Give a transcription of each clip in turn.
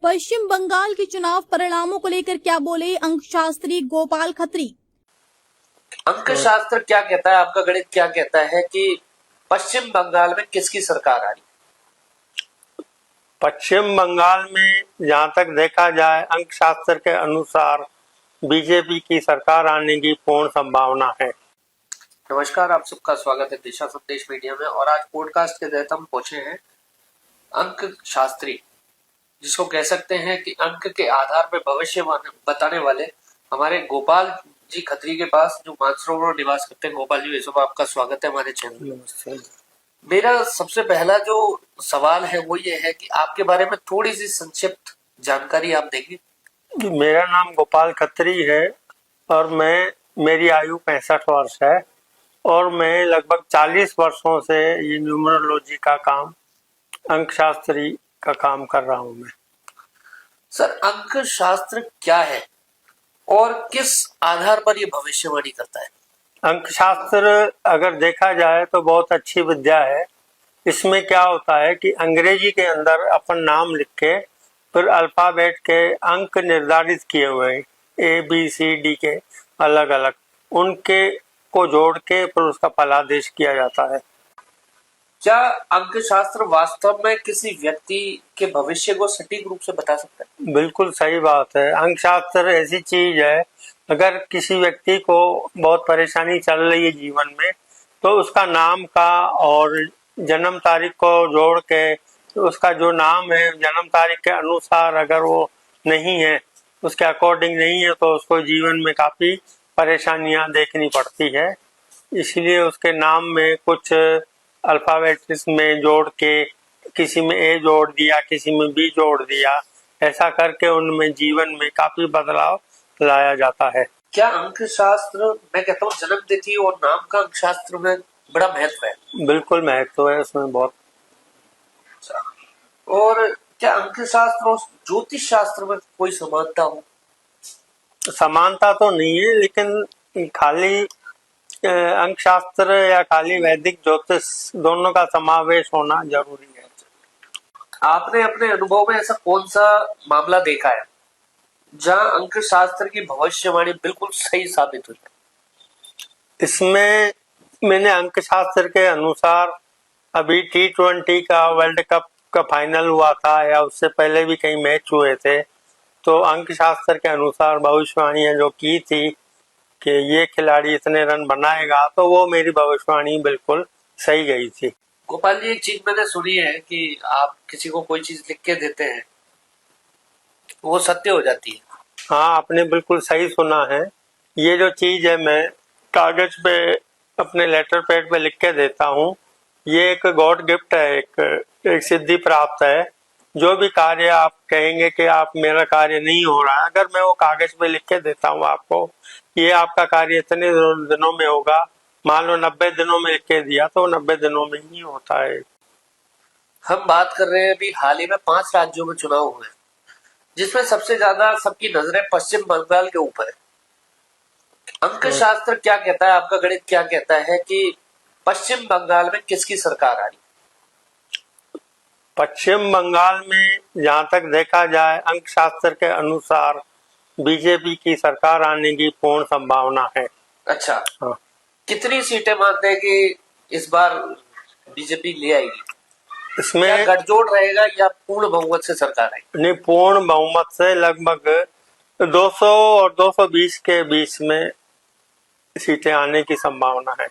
पश्चिम बंगाल के चुनाव परिणामों को लेकर क्या बोले अंकशास्त्री गोपाल खत्री। अंक शास्त्र क्या कहता है, आपका गणित क्या कहता है कि पश्चिम बंगाल में किसकी सरकार आ रही? पश्चिम बंगाल में जहां तक देखा जाए अंक शास्त्र के अनुसार बीजेपी की सरकार आने की पूर्ण संभावना है। नमस्कार, आप सबका स्वागत है दिशा संदेश मीडिया में। और आज पॉडकास्ट के तहत हम पहुंचे हैं अंक शास्त्री, जिसको कह सकते हैं कि अंक के आधार पर भविष्य बताने वाले हमारे गोपाल जी खत्री के पास, जो मानसरोवर निवास करते हैं। गोपाल जी, सब आपका स्वागत है हमारे चैनल में। मेरा सबसे पहला जो सवाल है वो ये है कि आपके बारे में थोड़ी सी संक्षिप्त जानकारी आप देंगे। मेरा नाम गोपाल खत्री है और मेरी आयु 65 वर्ष है और मैं लगभग 40 वर्षों से ये न्यूमरोलॉजी का काम, अंक शास्त्री का काम कर रहा हूँ मैं। सर, अंक शास्त्र क्या है और किस आधार पर ये भविष्यवाणी करता है? अंक शास्त्र अगर देखा जाए तो बहुत अच्छी विद्या है। इसमें क्या होता है कि अंग्रेजी के अंदर अपन नाम लिख के फिर अल्फाबेट के अंक निर्धारित किए हुए हैं, ABCD के अलग अलग, उनके को जोड़ के फिर उसका फलादेश किया जाता है। क्या अंक शास्त्र वास्तव में किसी व्यक्ति के भविष्य को सटीक रूप से बता सकता है? बिल्कुल सही बात है। अंक शास्त्र ऐसी चीज है, अगर किसी व्यक्ति को बहुत परेशानी चल रही है जीवन में, तो उसका नाम का और जन्म तारीख को जोड़ के, उसका जो नाम है जन्म तारीख के अनुसार अगर वो नहीं है, उसके अकॉर्डिंग नहीं है, तो उसको जीवन में काफी परेशानियां देखनी पड़ती है। इसलिए उसके नाम में कुछ अल्फाबेट्स में जोड़ के, किसी में A जोड़ दिया, किसी में B जोड़ दिया, ऐसा करके उनमें जीवन में काफी बदलाव लाया जाता है। क्या अंक शास्त्र, मैं कहता हूँ जन्म तिथि और नाम का अंक शास्त्र में बड़ा महत्व है? बिल्कुल महत्व है उसमें बहुत। और क्या अंक शास्त्र और ज्योतिष शास्त्र में कोई समानता हो? समानता तो नहीं है, लेकिन खाली अंक शास्त्र या खाली वैदिक ज्योतिष, दोनों का समावेश होना जरूरी है। आपने अपने अनुभव में ऐसा कौन सा मामला देखा है जहां अंक शास्त्र की भविष्यवाणी बिल्कुल सही साबित हुई? इसमें मैंने अंक शास्त्र के अनुसार अभी T20 का वर्ल्ड कप का फाइनल हुआ था, या उससे पहले भी कई मैच हुए थे, तो अंक शास्त्र के अनुसार भविष्यवाणियां जो की थी कि ये खिलाड़ी इतने रन बनाएगा, तो वो मेरी भविष्यवाणी बिल्कुल सही गई थी। गोपाल जी, एक चीज मैंने सुनी है कि आप किसी को कोई चीज लिख के देते हैं, वो सत्य हो जाती है। हाँ, आपने बिल्कुल सही सुना है। ये जो चीज है, मैं कागज पे अपने लेटर पैड पे लिख के देता हूँ, ये एक गॉड गिफ्ट है, एक सिद्धि प्राप्त है। जो भी कार्य आप कहेंगे कि आप मेरा कार्य नहीं हो रहा है, अगर मैं वो कागज पे लिख के देता हूँ आपको, ये आपका कार्य इतने दिनों में होगा, मान लो 90 दिनों में लिख के दिया, तो 90 दिनों में ही होता है। हम बात कर रहे हैं अभी हाल ही में 5 राज्यों में चुनाव हुए, जिसमें सबसे ज्यादा सबकी नजरें पश्चिम बंगाल के ऊपर है। अंक शास्त्र क्या कहता है, आपका गणित क्या कहता है कि पश्चिम बंगाल में किसकी सरकार आ रही? पश्चिम बंगाल में जहां तक देखा जाए अंक शास्त्र के अनुसार बीजेपी की सरकार आने की पूर्ण संभावना है। अच्छा, हाँ। कितनी सीटें मानते हैं कि इस बार बीजेपी ले आएगी? इसमें गठजोड़ रहेगा या पूर्ण बहुमत से सरकार आएगी? नहीं, पूर्ण बहुमत से लगभग 200 और 220 के बीच में सीटें आने की संभावना है।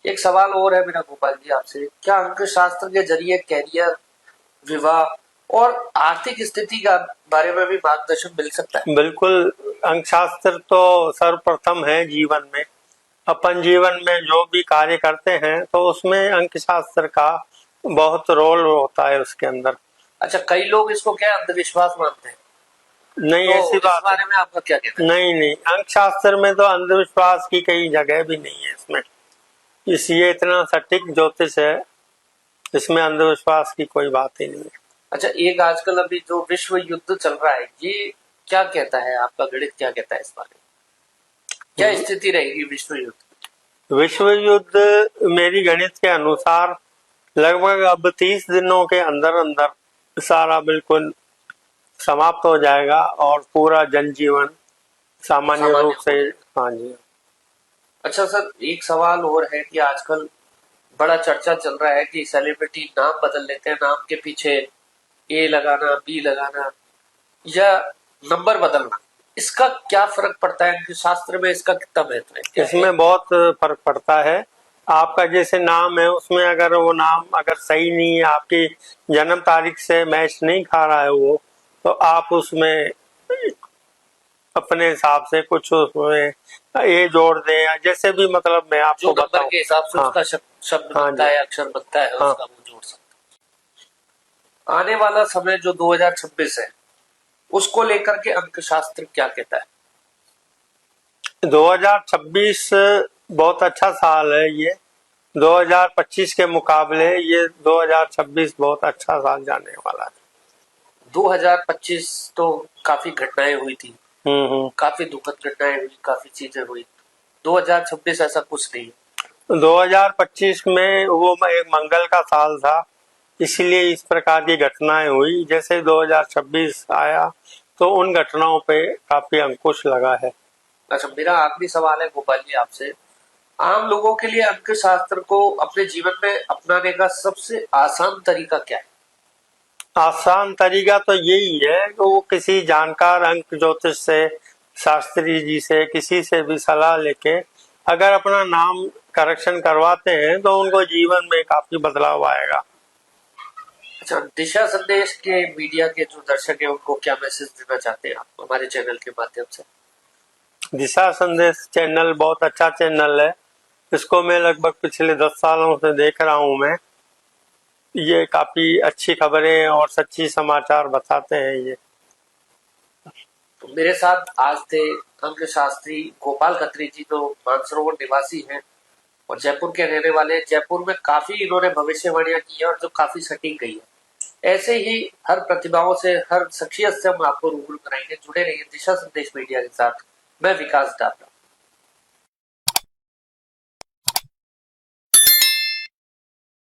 एक सवाल और है मेरा गोपाल जी आपसे, क्या अंक शास्त्र के जरिए कैरियर, विवाह और आर्थिक स्थिति का बारे में भी मार्गदर्शन मिल सकता है? बिल्कुल, अंक शास्त्र तो सर्वप्रथम है जीवन में। अपन जीवन में जो भी कार्य करते हैं तो उसमें अंक शास्त्र का बहुत रोल होता है उसके अंदर। अच्छा, कई लोग इसको क्या अंधविश्वास मानते हैं? नहीं, तो ऐसी इस बात बारे में आपका क्या कहना है? नहीं, अंक शास्त्र में तो अंधविश्वास की कई जगह भी नहीं है इसमें। इसलिए इतना सटीक ज्योतिष है, इसमें अंधविश्वास की कोई बात ही नहीं है। अच्छा, एक आजकल अभी जो विश्व युद्ध चल रहा है, ये क्या कहता है, आपका गणित क्या कहता है इस बारे में? क्या स्थिति रहेगी विश्व युद्ध? विश्व युद्ध मेरी गणित के अनुसार लगभग अब 30 दिनों के अंदर अंदर सारा बिल्कुल समाप्त हो जाएगा और पूरा जनजीवन सामान्य सामान्य रूप हो से। जाएगा। हाँ जी। अच्छा सर, एक सवाल और है कि आजकल बड़ा चर्चा चल रहा है कि सेलिब्रिटी नाम बदल लेते हैं, नाम के पीछे ए लगाना, बी लगाना या नंबर बदलना, इसका क्या फर्क पड़ता है? कि शास्त्र में इसका कितना महत्व है? क्या है? इसमें बहुत फर्क पड़ता है। आपका जैसे नाम है उसमें अगर वो नाम अगर सही नहीं है, आपकी जन्म तारीख से मैच नहीं खा रहा है वो, तो आप उसमें अपने हिसाब से कुछ उसमें ये जोड़ दें या जैसे भी, मतलब मैं जो आपको नंबर बताऊं। के हिसाब से हाँ उसका शब्द हाँ बनता जी। है, अक्षर बनता है, हाँ। उसका वो जोड़ सकते हैं। आने वाला समय जो 2026 है, उसको लेकर के अंकशास्त्र क्या कहता है? 2026 बहुत अच्छा साल है ये। 2025 के मुकाबले ये 2026 बहुत अच्छा साल जाने वाला है। 2025 तो काफी घटनाएं हुई थी, हम्म। काफी दुखद घटनाएं हुई, काफी चीजें हुई। 2026 ऐसा कुछ नहीं। 2025 में वो एक मंगल का साल था, इसलिए इस प्रकार की घटनाएं हुई। जैसे 2026 आया तो उन घटनाओं पे काफी अंकुश लगा है। अच्छा, मेरा आखिरी सवाल है गोपाल जी आपसे। आम लोगों के लिए अंकशास्त्र को अपने जीवन में अपनाने का सबसे आसान तरीका क्या है? आसान तरीका तो यही है कि वो किसी जानकार अंक ज्योतिष से, शास्त्री जी से, किसी से भी सलाह लेके अगर अपना नाम करेक्शन करवाते हैं तो उनको जीवन में काफी बदलाव आएगा। अच्छा, दिशा संदेश के मीडिया के जो दर्शक हैं उनको क्या मैसेज देना चाहते हैं आप हमारे चैनल के माध्यम से? दिशा संदेश चैनल बहुत अच्छा चैनल है। इसको मैं लगभग पिछले 10 सालों से देख रहा हूँ मैं। ये काफी अच्छी खबरें और सच्ची समाचार बताते हैं ये। तो मेरे साथ आज थे अंकशास्त्री गोपाल खत्री जी, जो मानसरोवर निवासी हैं और जयपुर के रहने वाले हैं। जयपुर में काफी इन्होंने भविष्यवाणियां की है और जो काफी सटीक गई है। ऐसे ही हर प्रतिभाओं से, हर शख्सियत से हम आपको रूबरू कराएंगे। जुड़े रहिए दिशा संदेश मीडिया के साथ। मैं विकास डाबरा।